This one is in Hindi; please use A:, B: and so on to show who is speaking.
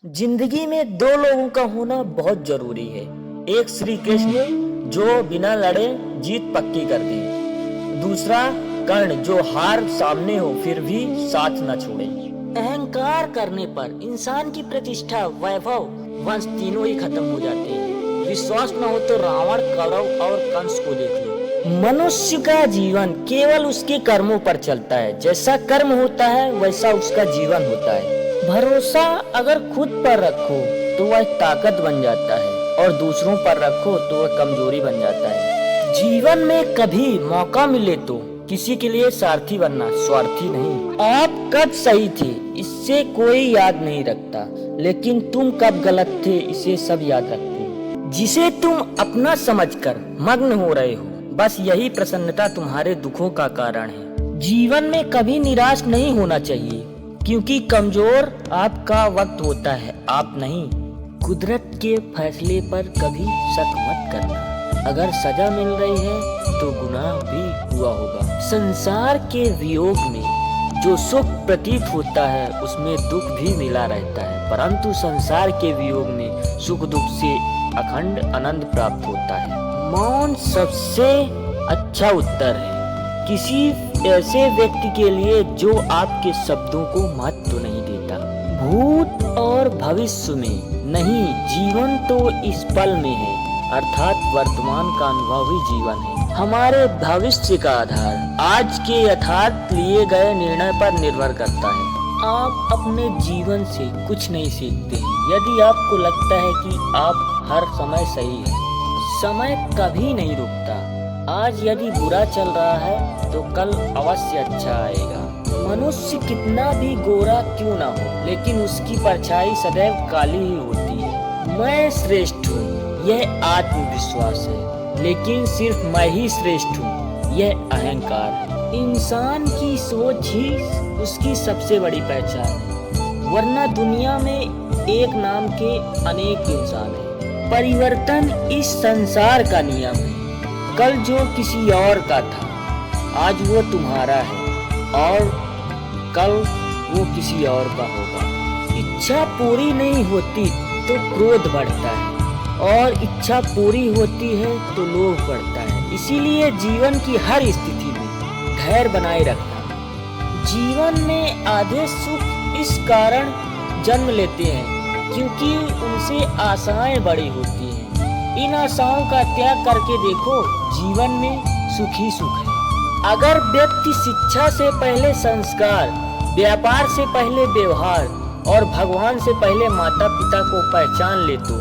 A: जिंदगी में दो लोगों का होना बहुत जरूरी है। एक श्री कृष्ण जो बिना लड़े जीत पक्की कर दी, दूसरा कर्ण जो हार सामने हो फिर भी साथ न छोड़े। अहंकार करने पर इंसान की प्रतिष्ठा, वैभव, वंश तीनों ही खत्म हो जाते हैं। विश्वास न हो तो रावण, कौरव और कंस को देख लो। मनुष्य का जीवन केवल उसके कर्मों पर चलता है। जैसा कर्म होता है वैसा उसका जीवन होता है। भरोसा अगर खुद पर रखो तो वह ताकत बन जाता है और दूसरों पर रखो तो वह कमजोरी बन जाता है। जीवन में कभी मौका मिले तो किसी के लिए सारथी बनना, स्वार्थी नहीं। आप कब सही थे इससे कोई याद नहीं रखता, लेकिन तुम कब गलत थे इसे सब याद रखते हैं। जिसे तुम अपना समझकर मग्न हो रहे हो, बस यही प्रसन्नता तुम्हारे दुखों का कारण है। जीवन में कभी निराश नहीं होना चाहिए, क्योंकि कमजोर आपका वक्त होता है, आप नहीं। कुदरत के फैसले पर कभी शक मत करना। अगर सजा मिल रही है तो गुनाह भी हुआ होगा। संसार के वियोग में जो सुख प्रतीत होता है उसमें दुख भी मिला रहता है, परंतु संसार के वियोग में सुख दुख से अखंड आनंद प्राप्त होता है। मौन सबसे अच्छा उत्तर है किसी ऐसे व्यक्ति के लिए जो आपके शब्दों को महत्व नहीं देता। भूत और भविष्य में नहीं, जीवन तो इस पल में है, अर्थात वर्तमान का अनुभव ही जीवन है। हमारे भविष्य का आधार आज के यथार्थ लिए गए निर्णय पर निर्भर करता है। आप अपने जीवन से कुछ नहीं सीखते हैं यदि आपको लगता है कि आप हर समय सही है। समय कभी नहीं रुकता। आज यदि बुरा चल रहा है तो कल अवश्य अच्छा आएगा। मनुष्य कितना भी गोरा क्यों ना हो, लेकिन उसकी परछाई सदैव काली ही होती है। मैं श्रेष्ठ हूँ यह आत्मविश्वास है, लेकिन सिर्फ मैं ही श्रेष्ठ हूँ यह अहंकार है। इंसान की सोच ही उसकी सबसे बड़ी पहचान है, वरना दुनिया में एक नाम के अनेक इंसान हैं। परिवर्तन इस संसार का नियम है। कल जो किसी और का था आज वो तुम्हारा है, और कल वो किसी और का होगा। इच्छा पूरी नहीं होती तो क्रोध बढ़ता है, और इच्छा पूरी होती है तो लोभ बढ़ता है। इसीलिए जीवन की हर स्थिति में धैर्य बनाए रखना। जीवन में आधे सुख इस कारण जन्म लेते हैं क्योंकि उनसे आशाएं बड़ी होती हैं। इन आशाओं का त्याग करके देखो, जीवन में सुख ही सुख है। अगर व्यक्ति शिक्षा से पहले संस्कार, व्यापार से पहले व्यवहार और भगवान से पहले माता पिता को पहचान ले तो